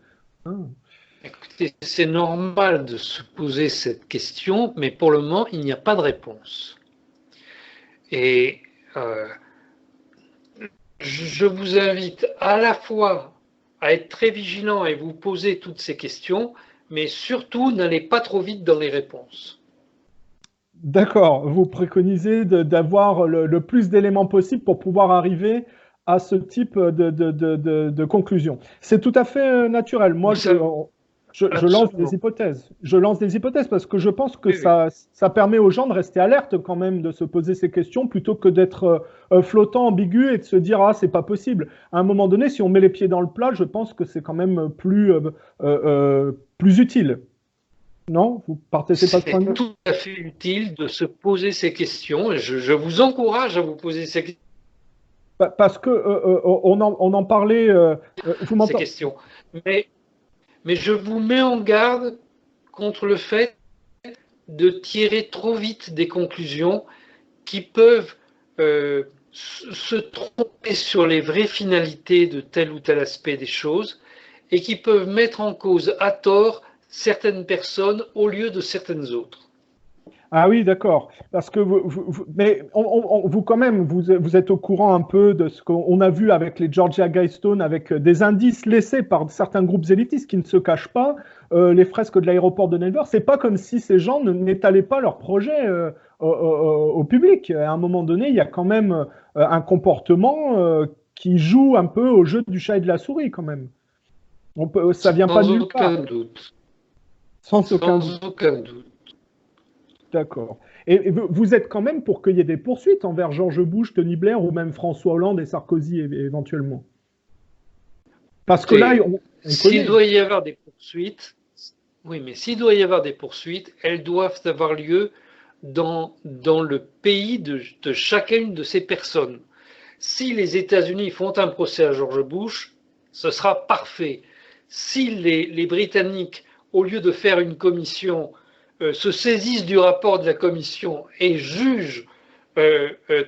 Écoutez, c'est normal de se poser cette question, mais pour le moment, il n'y a pas de réponse. Et je vous invite à la fois à être très vigilant et vous poser toutes ces questions, mais surtout, n'allez pas trop vite dans les réponses. D'accord, vous préconisez d'avoir le plus d'éléments possible pour pouvoir arriver à ce type de conclusion. C'est tout à fait naturel. Moi, je lance des hypothèses. Je lance des hypothèses parce que je pense que ça permet aux gens de rester alertes quand même, de se poser ces questions plutôt que d'être flottant, ambigu et de se dire « Ah, c'est pas possible ». À un moment donné, si on met les pieds dans le plat, je pense que c'est quand même plus utile. Non, vous partagez pas ce point de vue ? C'est tout à fait utile de se poser ces questions et je vous encourage à vous poser ces questions. Parce que on en parlait. Vous m'entendez ? Ces questions. Mais je vous mets en garde contre le fait de tirer trop vite des conclusions qui peuvent se tromper sur les vraies finalités de tel ou tel aspect des choses et qui peuvent mettre en cause à tort certaines personnes au lieu de certaines autres. Ah oui, d'accord. Parce que mais vous quand même, vous êtes au courant un peu de ce qu'on a vu avec les Georgia Guidestone, avec des indices laissés par certains groupes élitistes qui ne se cachent pas, les fresques de l'aéroport de Denver. C'est pas comme si ces gens n'étalaient pas leur projet au public. À un moment donné, il y a quand même un comportement qui joue un peu au jeu du chat et de la souris quand même. Ça vient pas de nulle part. Sans aucun doute. Sans aucun doute. D'accord. Et vous êtes quand même pour qu'il y ait des poursuites envers George Bush, Tony Blair ou même François Hollande et Sarkozy éventuellement. Parce que là, s'il doit y avoir des poursuites, oui, mais s'il doit y avoir des poursuites, elles doivent avoir lieu dans le pays de chacune de ces personnes. Si les États-Unis font un procès à George Bush, ce sera parfait. Si les Britanniques, au lieu de faire une commission, se saisissent du rapport de la commission et jugent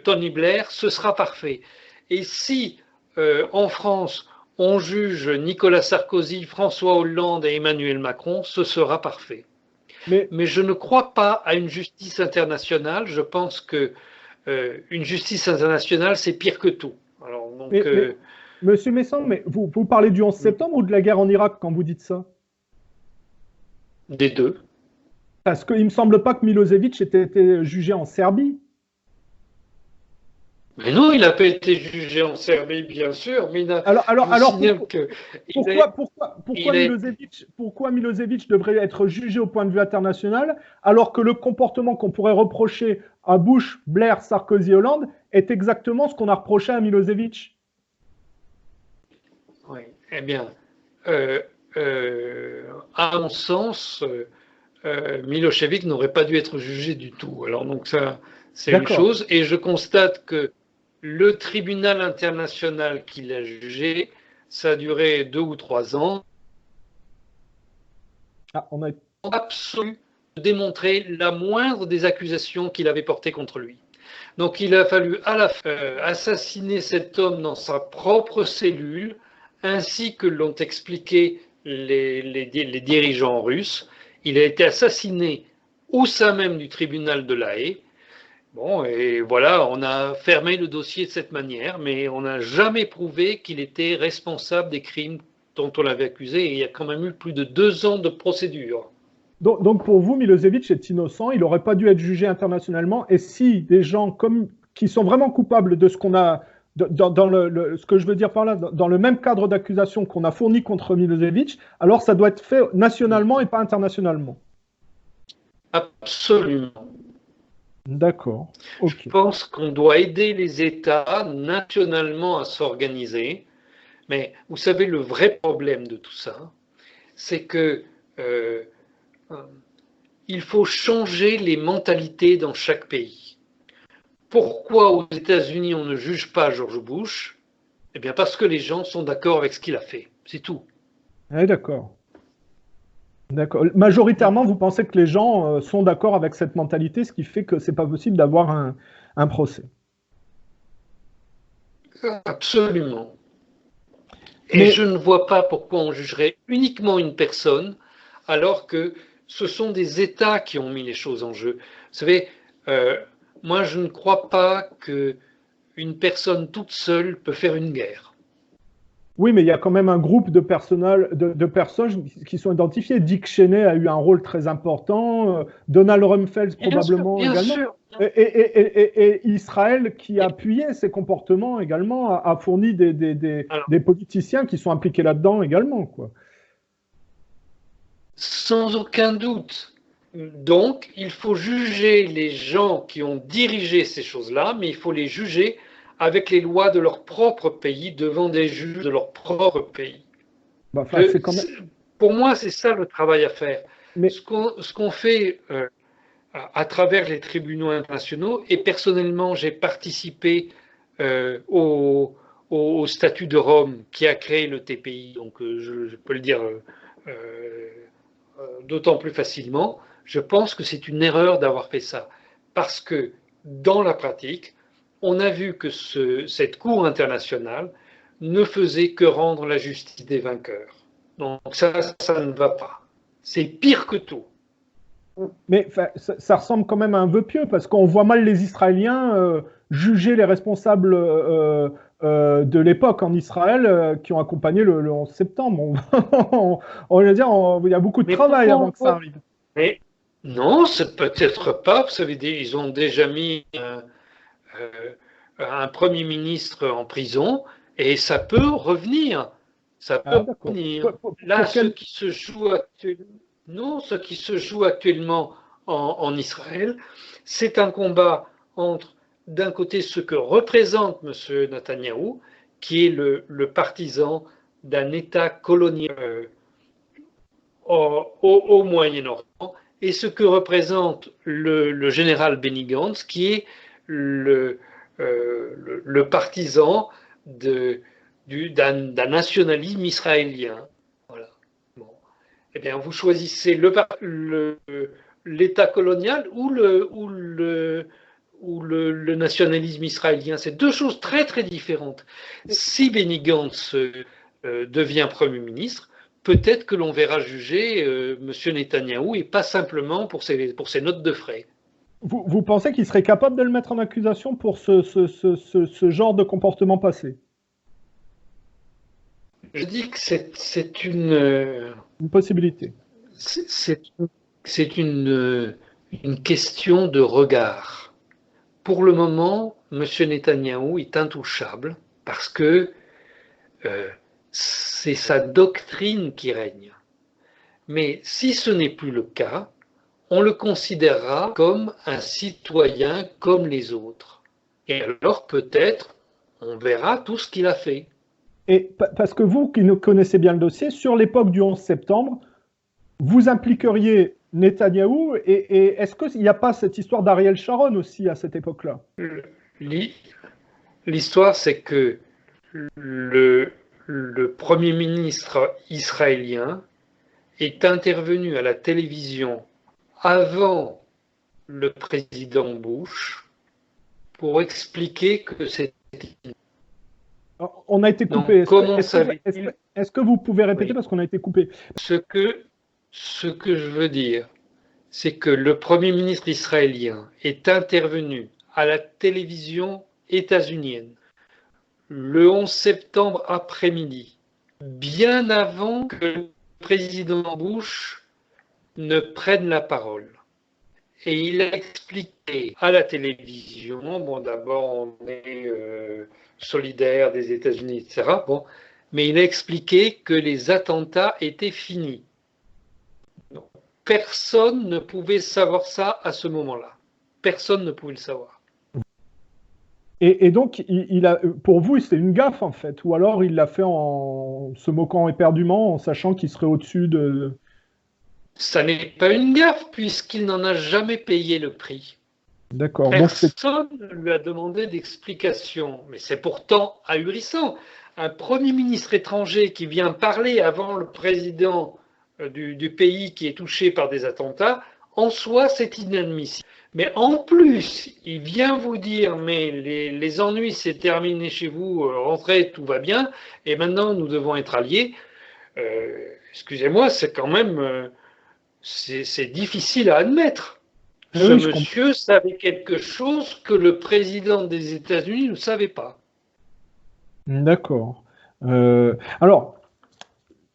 Tony Blair, ce sera parfait. Et si en France, on juge Nicolas Sarkozy, François Hollande et Emmanuel Macron, ce sera parfait. Mais je ne crois pas à une justice internationale. Je pense que une justice internationale, c'est pire que tout. Alors, donc, Monsieur Messon, mais vous parlez du 11 septembre ou de la guerre en Irak quand vous dites ça? Des deux. Parce qu'il ne me semble pas que Milosevic ait été jugé en Serbie. Mais non, il n'a pas été jugé en Serbie, bien sûr. Mais pourquoi Milosevic devrait être jugé au point de vue international, alors que le comportement qu'on pourrait reprocher à Bush, Blair, Sarkozy, Hollande est exactement ce qu'on a reproché à Milosevic? Oui, eh bien, à mon sens, Milosevic n'aurait pas dû être jugé du tout. Alors donc ça, c'est une chose. Et je constate que le tribunal international qui l'a jugé, ça a duré 2 ou 3 ans. On a absolu de démontrer la moindre des accusations qu'il avait portées contre lui. Donc il a fallu à la fin assassiner cet homme dans sa propre cellule, ainsi que l'ont expliqué les dirigeants russes. Il a été assassiné au sein même du tribunal de La Haye. Bon, et voilà, on a fermé le dossier de cette manière, mais on n'a jamais prouvé qu'il était responsable des crimes dont on l'avait accusé, et il y a quand même eu plus de 2 ans de procédure. Donc pour vous, Milosevic est innocent, il n'aurait pas dû être jugé internationalement, et si des gens qui sont vraiment coupables de ce qu'on a, ce que je veux dire par là, dans le même cadre d'accusation qu'on a fourni contre Milosevic, alors ça doit être fait nationalement et pas internationalement. Absolument. D'accord. Okay. Je pense qu'on doit aider les États nationalement à s'organiser. Mais vous savez, le vrai problème de tout ça, c'est que il faut changer les mentalités dans chaque pays. Pourquoi aux États-Unis on ne juge pas George Bush? Eh bien parce que les gens sont d'accord avec ce qu'il a fait. C'est tout. Oui, d'accord. D'accord. Majoritairement, vous pensez que les gens sont d'accord avec cette mentalité, ce qui fait que c'est pas possible d'avoir un procès. Absolument. Et je ne vois pas pourquoi on jugerait uniquement une personne alors que ce sont des États qui ont mis les choses en jeu. Vous savez, moi je ne crois pas qu'une personne toute seule peut faire une guerre. Oui, mais il y a quand même un groupe de personnes qui sont identifiées. Dick Cheney a eu un rôle très important, Donald Rumsfeld probablement bien également. Sûr. Et Israël, qui a appuyé ces comportements également, a fourni des politiciens qui sont impliqués là-dedans également, quoi. Sans aucun doute. Donc, il faut juger les gens qui ont dirigé ces choses-là, mais il faut les juger avec les lois de leur propre pays, devant des juges de leur propre pays. Pour moi, c'est ça le travail à faire. Mais ce qu'on fait à travers les tribunaux internationaux, et personnellement, j'ai participé au statut de Rome qui a créé le TPI, donc je peux le dire d'autant plus facilement. Je pense que c'est une erreur d'avoir fait ça, parce que dans la pratique, on a vu que cette Cour internationale ne faisait que rendre la justice des vainqueurs. Donc ça ne va pas. C'est pire que tout. Mais ça ressemble quand même à un vœu pieux, parce qu'on voit mal les Israéliens juger les responsables de l'époque en Israël qui ont accompagné le 11 septembre. On va dire, il y a beaucoup de travail avant que ça arrive. Mais non, c'est peut-être pas. Vous savez, ils ont déjà mis un Premier ministre en prison, et ça peut revenir. Ça peut revenir. Là, ce qui se joue actuellement en Israël, c'est un combat entre, d'un côté, ce que représente M. Netanyahou, qui est le partisan d'un État colonial au Moyen-Orient, et ce que représente le général Benny Gantz, qui est le partisan d'un nationalisme israélien. Voilà. Bon. Eh bien, vous choisissez l'État colonial ou ou le nationalisme israélien. C'est deux choses très très différentes. Si Benny Gantz devient Premier ministre, peut-être que l'on verra juger M. Netanyahou et pas simplement pour ses notes de frais. Vous pensez qu'il serait capable de le mettre en accusation pour ce genre de comportement passé? Je dis que c'est une possibilité. C'est une question de regard. Pour le moment, M. Netanyahou est intouchable parce que c'est sa doctrine qui règne. Mais si ce n'est plus le cas, on le considérera comme un citoyen comme les autres. Et alors peut-être, on verra tout ce qu'il a fait. Et parce que vous, qui connaissez bien le dossier, sur l'époque du 11 septembre, vous impliqueriez Netanyahou et est-ce qu'il n'y a pas cette histoire d'Ariel Sharon aussi à cette époque-là? L'histoire, c'est que le Premier ministre israélien est intervenu à la télévision avant le président Bush pour expliquer que c'était... On a été coupé. Est-ce que vous pouvez répéter, oui, parce qu'on a été coupé? Ce que je veux dire, c'est que le Premier ministre israélien est intervenu à la télévision états-unienne le 11 septembre après-midi, bien avant que le président Bush ne prenne la parole. Et il a expliqué à la télévision, bon, d'abord on est solidaire des États-Unis, etc. Bon, mais il a expliqué que les attentats étaient finis. Donc, personne ne pouvait savoir ça à ce moment-là. Personne ne pouvait le savoir. Et donc, pour vous, c'était une gaffe, en fait, ou alors il l'a fait en se moquant éperdument, en sachant qu'il serait au-dessus de... Ça n'est pas une gaffe, puisqu'il n'en a jamais payé le prix. D'accord. Personne ne lui a demandé d'explication, mais c'est pourtant ahurissant. Un Premier ministre étranger qui vient parler avant le président du pays qui est touché par des attentats, en soi, c'est inadmissible. Mais en plus, il vient vous dire, mais les ennuis, c'est terminé chez vous, rentrez, tout va bien, et maintenant, nous devons être alliés. Excusez-moi, c'est quand même... c'est difficile à admettre. Ce monsieur savait quelque chose que le président des États-Unis ne savait pas. D'accord. Alors,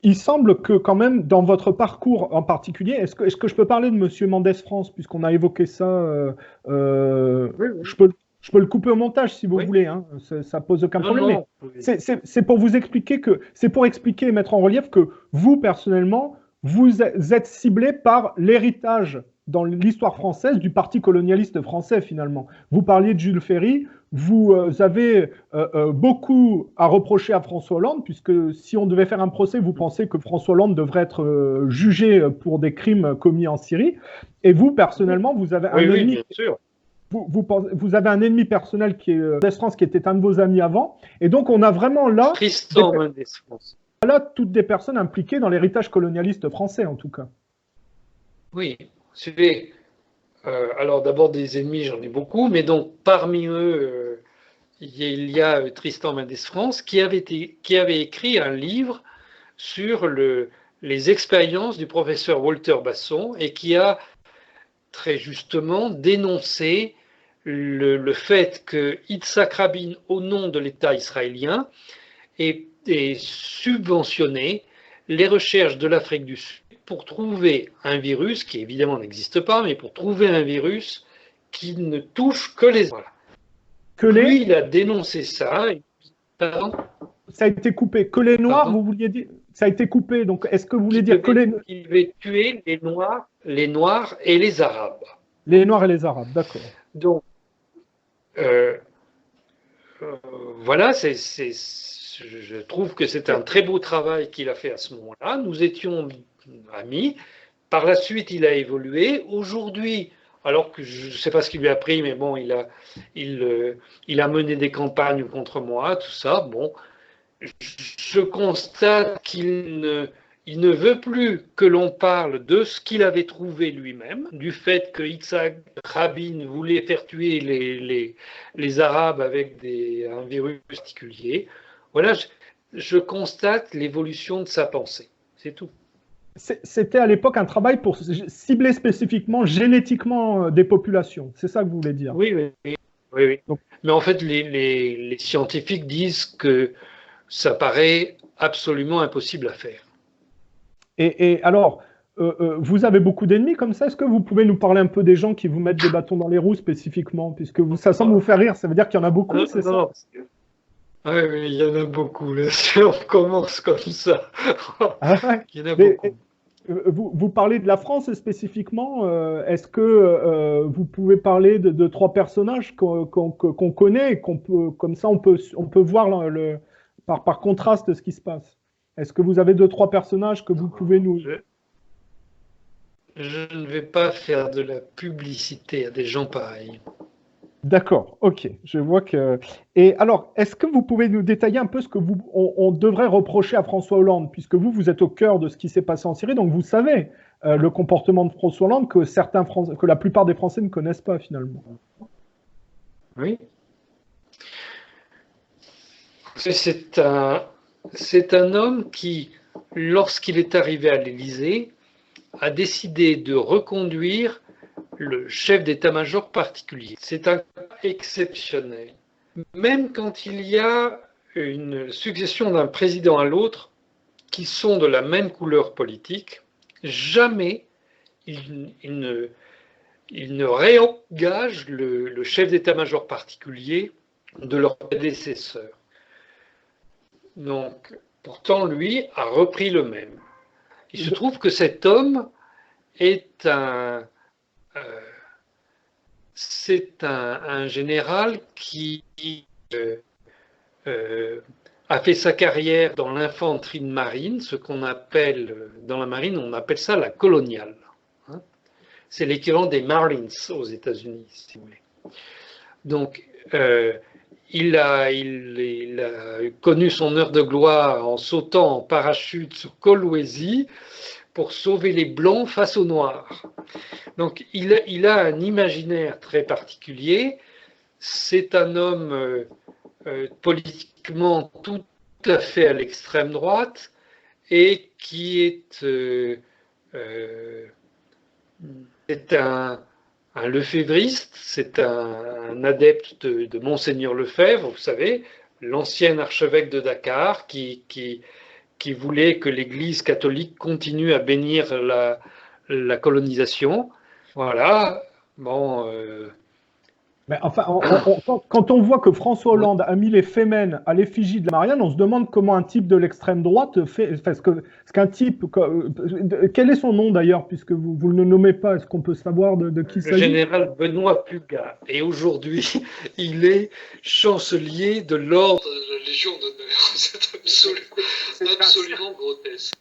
il semble que quand même, dans votre parcours en particulier, est-ce que je peux parler de Monsieur Mendès France, puisqu'on a évoqué ça oui. Je peux le couper au montage si vous voulez, hein, ça pose aucun problème. C'est pour vous expliquer c'est pour expliquer et mettre en relief que vous, personnellement, vous êtes ciblé par l'héritage dans l'histoire française du parti colonialiste français, finalement. Vous parliez de Jules Ferry, vous avez beaucoup à reprocher à François Hollande, puisque si on devait faire un procès, vous pensez que François Hollande devrait être jugé pour des crimes commis en Syrie. Et vous, personnellement, vous avez un ennemi... bien sûr. Vous avez un ennemi personnel qui est Mendès France, qui était un de vos amis avant. Et donc, on a vraiment là... Tristan Mendès France. Là, toutes des personnes impliquées dans l'héritage colonialiste français, en tout cas. Oui, suivez. Alors d'abord des ennemis, j'en ai beaucoup, mais donc parmi eux, il y a Tristan Mendès France qui avait écrit un livre sur les expériences du professeur Walter Basson et qui a très justement dénoncé le fait que Yitzhak Rabin, au nom de l'État israélien, ait subventionné les recherches de l'Afrique du Sud pour trouver un virus qui évidemment n'existe pas, mais pour trouver un virus qui ne touche que les... Voilà. Lui, il a dénoncé ça. Pardon ? Ça a été coupé. Que les Noirs, vous vouliez dire... Ça a été coupé, donc est-ce que vous voulez dire que les... Il devait tuer les Noirs et les Arabes. Les Noirs et les Arabes, d'accord. Donc, voilà, je trouve que c'est un très beau travail qu'il a fait à ce moment-là. Nous étions amis. Par la suite, il a évolué. Aujourd'hui, alors que je ne sais pas ce qu'il lui a pris, mais bon, il a mené des campagnes contre moi, tout ça. Bon, je constate qu'il Il ne veut plus que l'on parle de ce qu'il avait trouvé lui-même, du fait que Yitzhak Rabin voulait faire tuer les Arabes avec un virus particulier. Voilà, je constate l'évolution de sa pensée. C'est tout. C'était à l'époque un travail pour cibler spécifiquement, génétiquement des populations. C'est ça que vous voulez dire? Oui, oui, oui. Oui. Donc, Mais en fait, les scientifiques disent que ça paraît absolument impossible à faire. et alors, vous avez beaucoup d'ennemis comme ça. Est-ce que vous pouvez nous parler un peu des gens qui vous mettent des bâtons dans les roues spécifiquement? Puisque ça semble vous faire rire, ça veut dire qu'il y en a beaucoup, c'est ça? Oui, oui, il y en a beaucoup. Là. Si on commence comme ça, Ah ouais. il y en a Mais, beaucoup. vous parlez de la France spécifiquement. Est-ce que vous pouvez parler de trois personnages qu'on connaît et qu'on peut, comme ça, on peut voir par contraste ce qui se passe? Est-ce que vous avez deux, trois personnages que vous pouvez nous... Je ne vais pas faire de la publicité à des gens pareils. D'accord, ok, je vois que... Et alors, est-ce que vous pouvez nous détailler un peu ce que on devrait reprocher à François Hollande, puisque vous êtes au cœur de ce qui s'est passé en Syrie, donc vous savez le comportement de François Hollande que la plupart des Français ne connaissent pas finalement. Oui. C'est un homme qui, lorsqu'il est arrivé à l'Élysée, a décidé de reconduire le chef d'état-major particulier. C'est un cas exceptionnel. Même quand il y a une succession d'un président à l'autre qui sont de la même couleur politique, jamais il ne réengage le chef d'état-major particulier de leur prédécesseur. Donc, pourtant, lui a repris le même. Il se trouve que cet homme est c'est un général qui a fait sa carrière dans l'infanterie de marine, ce qu'on appelle, dans la marine, on appelle ça la coloniale. Hein. C'est l'équivalent des Marines aux États-Unis, si vous voulez. Donc, il a connu son heure de gloire en sautant en parachute sur Kolwezi pour sauver les Blancs face aux Noirs. Donc, il a un imaginaire très particulier. C'est un homme politiquement tout à fait à l'extrême droite et qui est un lefévriste, c'est un adepte de Monseigneur Lefebvre, vous savez, l'ancien archevêque de Dakar qui voulait que l'Église catholique continue à bénir la colonisation. Voilà, bon... Mais enfin, quand on voit que François Hollande a mis les Femen à l'effigie de la Marianne, on se demande comment un type de l'extrême droite fait. Parce qu'un type. Quel est son nom d'ailleurs, puisque vous ne le nommez pas? Est-ce qu'on peut savoir de qui il s'agit? Le général Benoît Pluga. Et aujourd'hui, il est chancelier de l'ordre de la Légion d'honneur. C'est absolument grotesque.